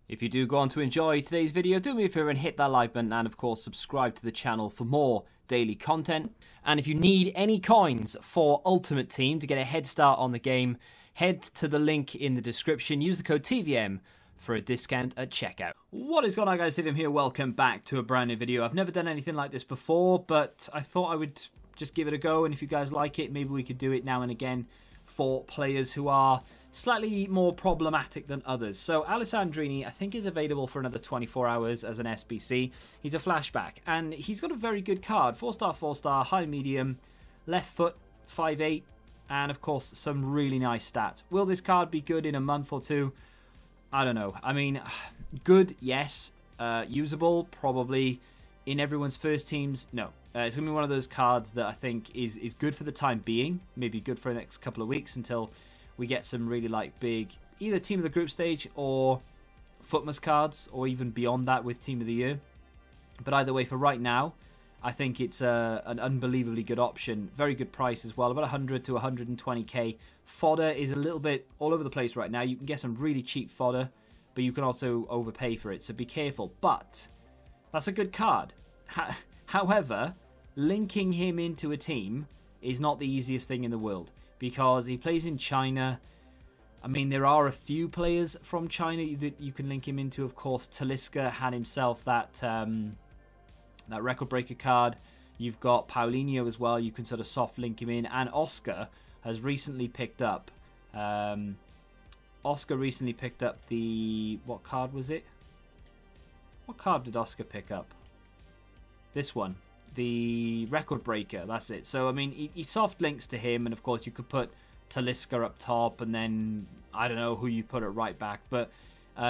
If you do go on to enjoy today's video, do me a favour and hit that like button and of course subscribe to the channel for more daily content. And if you need any coins for Ultimate Team to get a head start on the game, head to the link in the description, use the code TVM for a discount at checkout. What is going on, guys? TVM here, welcome back to a brand new video. I've never done anything like this before, but I thought I would just give it a go, and if you guys like it, maybe we could do it now and again for players who are slightly more problematic than others. So Alessandrini, I think, is available for another 24 hours as an SBC. He's a flashback, and he's got a very good card. 4-star, 4-star, high medium, left foot, 5'8", and of course some really nice stats. Will this card be good in a month or two? I don't know. I mean, good, yes. Usable, probably. In everyone's first teams, no. It's going to be one of those cards that I think is good for the time being. Maybe good for the next couple of weeks until we get some really big either team of the group stage or Footmas cards, or even beyond that with team of the year. But either way, for right now, I think it's an unbelievably good option. Very good price as well, about 100 to 120k. Fodder is a little bit all over the place right now. You can get some really cheap fodder, but you can also overpay for it, so be careful. But that's a good card. However, linking him into a team is not the easiest thing in the world, because he plays in China. I mean, there are a few players from China that you can link him into. Of course, Talisca had himself that record breaker card. You've got Paulinho as well. You can sort of soft link him in. And Oscar has recently picked up... Oscar recently picked up the... What card was it? What card did Oscar pick up? This one. The record breaker. That's it. So, I mean, he soft links to him. And, of course, you could put Talisca up top. And then, I don't know who you put it right back. But...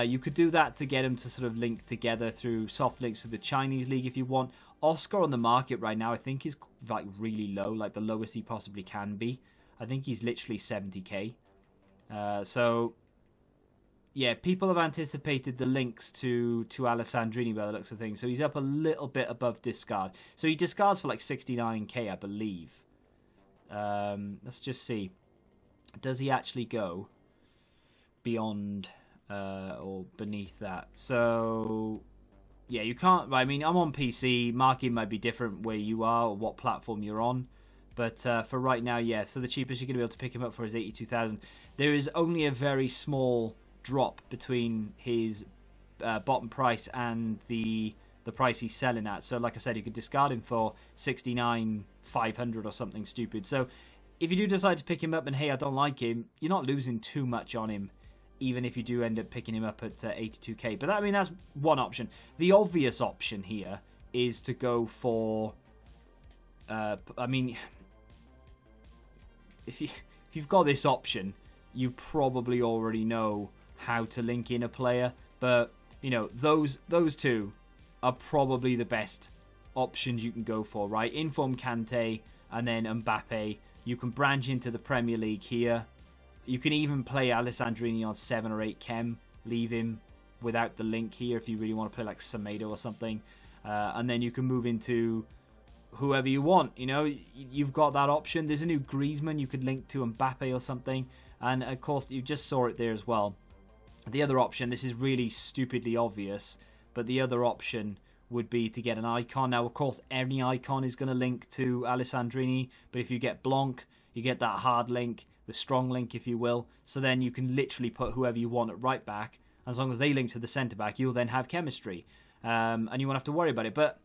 you could do that to get him to sort of link together through soft links to the Chinese league if you want. Oscar on the market right now, I think, is like really low, like the lowest he possibly can be. I think he's literally 70k. So, yeah, people have anticipated the links to Alessandrini by the looks of things. So he's up a little bit above discard. So he discards for like 69k, I believe. Let's just see. Does he actually go beyond... or beneath that? So yeah, you can't. I mean, I'm on PC. Marking might be different where you are or what platform you're on, but for right now, yeah. So the cheapest you're gonna be able to pick him up for is 82,000. There is only a very small drop between his bottom price and the price he's selling at. So like I said, you could discard him for 69,500 or something stupid. So if you do decide to pick him up and hey, I don't like him, you're not losing too much on him, even if you do end up picking him up at 82k. But I mean, that's one option. The obvious option here is to go for... I mean, if you've got this option, you probably already know how to link in a player. But, you know, those two are probably the best options you can go for, right? Inform Kante and then Mbappe. You can branch into the Premier League here. You can even play Alessandrini on 7 or 8 chem, leave him without the link here if you really want to play like Semedo or something. And then you can move into whoever you want. You know, you've got that option. There's a new Griezmann you could link to Mbappe or something. And of course, you just saw it there as well. The other option, this is really stupidly obvious, but the other option would be to get an icon. Now, of course, any icon is going to link to Alessandrini, but if you get Blanc, you get that hard link, the strong link, if you will. So then you can literally put whoever you want at right back. As long as they link to the centre back, you'll then have chemistry. And you won't have to worry about it. But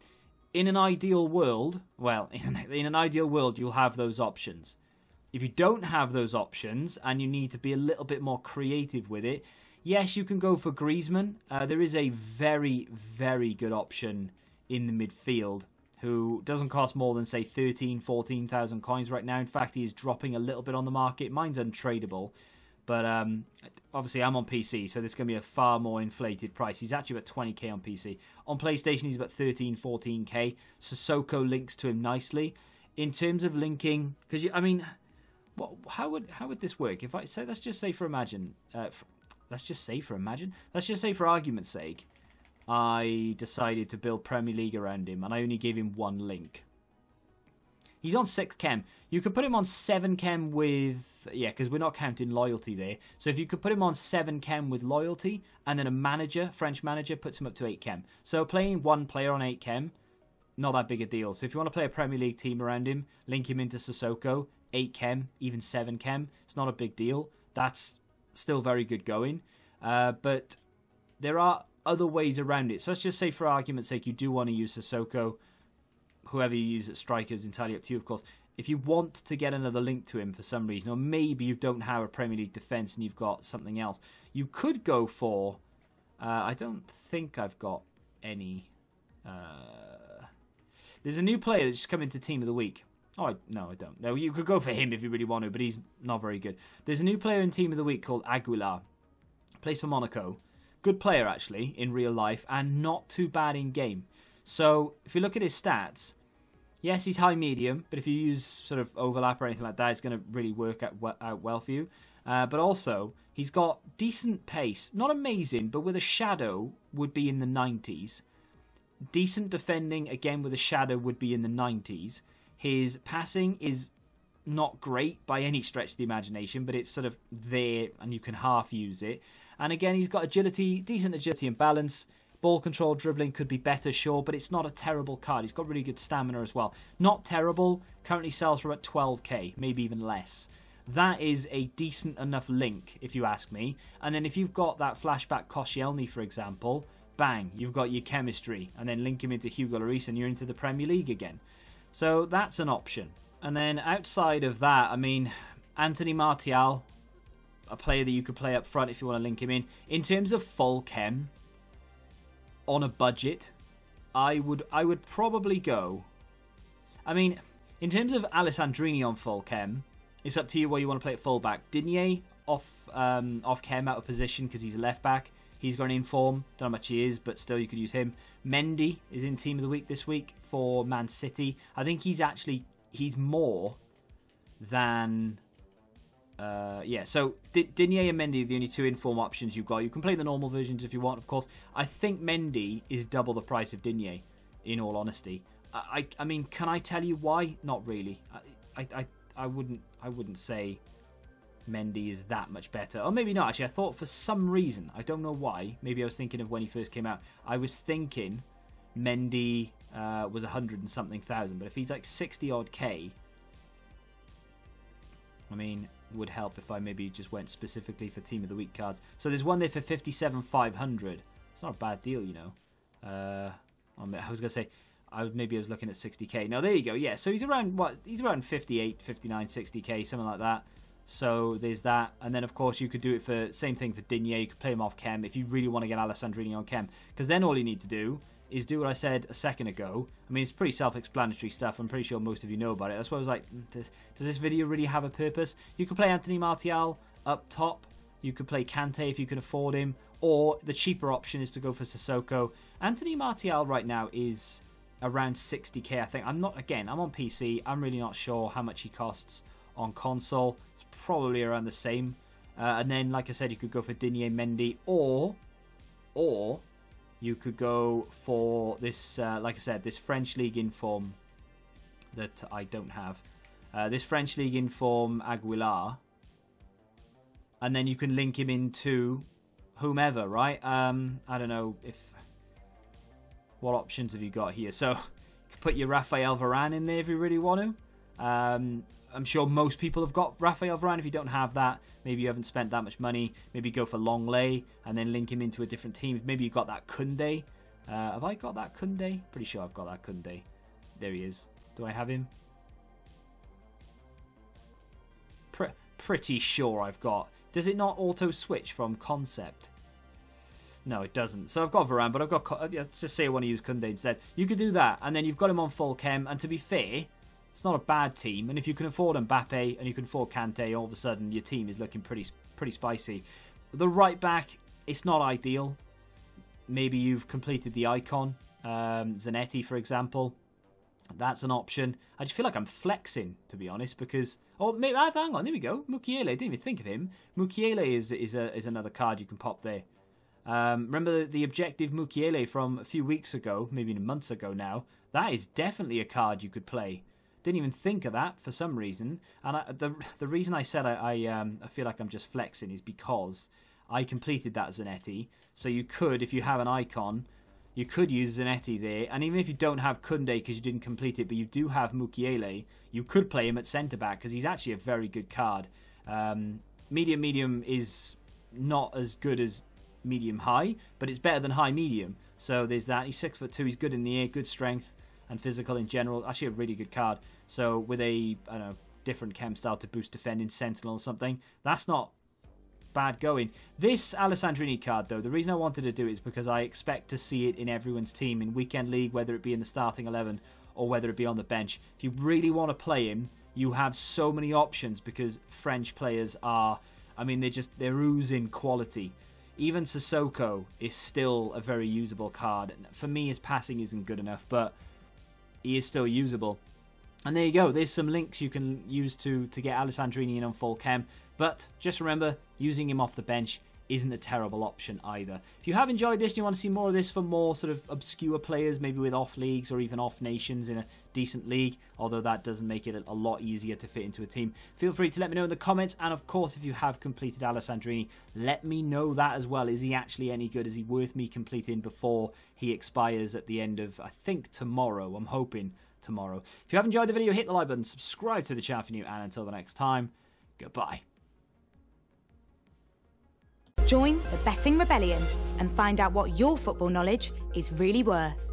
in an ideal world, well, in an ideal world, you'll have those options. If you don't have those options and you need to be a little bit more creative with it, yes, you can go for Griezmann. There is a very, very good option in the midfield who doesn't cost more than, say, 14,000 coins right now. In fact, he is dropping a little bit on the market. Mine's untradeable. But obviously, I'm on PC, so this is going to be a far more inflated price. He's actually about 20k on PC. On PlayStation, he's about 14k. Sissoko links to him nicely. In terms of linking, because, I mean, how would this work? If I say, let's just say for argument's sake, I decided to build Premier League around him, and I only gave him one link. He's on 6 chem. You could put him on 7 chem with... Yeah, because we're not counting loyalty there. So if you could put him on 7 chem with loyalty, and then a manager, French manager, puts him up to 8 chem. So playing one player on 8 chem, not that big a deal. So if you want to play a Premier League team around him, link him into Sissoko, 8 chem, even 7 chem. It's not a big deal. That's still very good going. But there are other ways around it. So let's just say, for argument's sake, you do want to use Sissoko. Whoever you use at striker is entirely up to you, of course. If you want to get another link to him for some reason, or maybe you don't have a Premier League defence and you've got something else, you could go for... I don't think I've got any... There's a new player that's just come into Team of the Week. Oh, no, I don't. No, you could go for him if you really want to, but he's not very good. There's a new player in Team of the Week called Aguilar. Plays for Monaco. Good player, actually, in real life, and not too bad in game. So, if you look at his stats, yes, he's high-medium, but if you use sort of overlap or anything like that, it's going to really work out well for you. But also, he's got decent pace. Not amazing, but with a shadow would be in the 90s. Decent defending, again, with a shadow would be in the 90s. His passing is not great by any stretch of the imagination, but it's sort of there, and you can half use it. And again, he's got agility, decent agility and balance. Ball control, dribbling could be better, sure, but it's not a terrible card. He's got really good stamina as well. Not terrible. Currently sells for about 12k, maybe even less. That is a decent enough link, if you ask me. And then if you've got that Flashback Koscielny, for example, bang, you've got your chemistry. And then link him into Hugo Lloris and you're into the Premier League again. So that's an option. And then outside of that, I mean, Anthony Martial, a player that you could play up front if you want to link him in. In terms of full chem, on a budget, I would probably go... I mean, in terms of Alessandrini on full chem, it's up to you where you want to play at fullback. Digne off chem, out of position because he's a left back. He's got an inform. Don't know how much he is, but still you could use him. Mendy is in Team of the Week this week for Man City. I think he's more than... yeah, so Digne and Mendy are the only two inform options you've got. You can play the normal versions if you want, of course. I think Mendy is double the price of Digne, in all honesty. I mean, can I tell you why? Not really. I wouldn't say Mendy is that much better. Or maybe not, actually. I thought for some reason, I don't know why, maybe I was thinking of when he first came out, I was thinking Mendy was 100 and something thousand, but if he's like 60 odd K, I mean, would help if I maybe just went specifically for Team of the Week cards. So there's one there for 57,500. It's not a bad deal, you know. I was going to say, maybe I was looking at 60k. Now, there you go. Yeah, so he's around, what? He's around 58, 59, 60k, something like that. So there's that. And then, of course, you could do it for, same thing for Digne. You could play him off chem if you really want to get Alessandrini on chem. Because then all you need to do is do what I said a second ago. I mean, it's pretty self-explanatory stuff. I'm pretty sure most of you know about it. That's why I was like, does this video really have a purpose? You could play Anthony Martial up top. You could play Kante if you can afford him. Or the cheaper option is to go for Sissoko. Anthony Martial right now is around 60k, I think. I'm on PC. I'm really not sure how much he costs on console. It's probably around the same. And then, like I said, you could go for Digne, Mendy, or you could go for this, like I said, this French League inform that I don't have. This French League inform Aguilar. And then you can link him into whomever, right? I don't know if... What options have you got here? So, you can put your Raphael Varane in there if you really want to. I'm sure most people have got Raphael Varane. If you don't have that, maybe you haven't spent that much money. Maybe go for Longley and then link him into a different team. Maybe you got that Koundé. Have I got that Koundé? Pretty sure I've got that Koundé. There he is. Do I have him? Pretty sure I've got. Does it not auto switch from concept? No, it doesn't. So I've got Varane, but I've got... Let's just say I want to use Koundé instead. You could do that, and then you've got him on full chem, and to be fair, it's not a bad team. And if you can afford Mbappe and you can afford Kante, all of a sudden your team is looking pretty spicy. The right back, it's not ideal. Maybe you've completed the icon. Zanetti, for example. That's an option. I just feel like I'm flexing, to be honest, because... Oh, maybe... hang on, there we go. Mukiele, didn't even think of him. Mukiele is another card you can pop there. Remember the objective Mukiele from a few weeks ago, maybe months ago now? That is definitely a card you could play. Didn't even think of that for some reason. And the reason I said I feel like I'm just flexing is because I completed that Zanetti. So you could, if you have an icon, you could use Zanetti there. And even if you don't have Kunde because you didn't complete it, but you do have Mukiele, you could play him at centre-back because he's actually a very good card. Medium is not as good as medium-high, but it's better than high-medium. So there's that. He's 6'2", he's good in the air, good strength and physical in general. Actually a really good card. So with a, I don't know, different chem style to boost defending, Sentinel or something, that's not bad going. This Alessandrini card, though, the reason I wanted to do it is because I expect to see it in everyone's team in Weekend League, whether it be in the starting 11 or whether it be on the bench. If you really want to play him, you have so many options because French players are, I mean, they're oozing quality. Even Sissoko is still a very usable card. For me, his passing isn't good enough, but he is still usable. And there you go. There's some links you can use to get Alessandrini in on full chem. But just remember, using him off the bench isn't a terrible option either. If you have enjoyed this and you want to see more of this for more sort of obscure players, maybe with off leagues or even off nations in a decent league, although that doesn't make it a lot easier to fit into a team, feel free to let me know in the comments. And of course, if you have completed Alessandrini, let me know that as well. Is he actually any good? Is he worth me completing before he expires at the end of, I think, tomorrow? I'm hoping tomorrow. If you have enjoyed the video, hit the like button, subscribe to the channel if you're new, and until the next time, goodbye. Join the Betting Rebellion and find out what your football knowledge is really worth.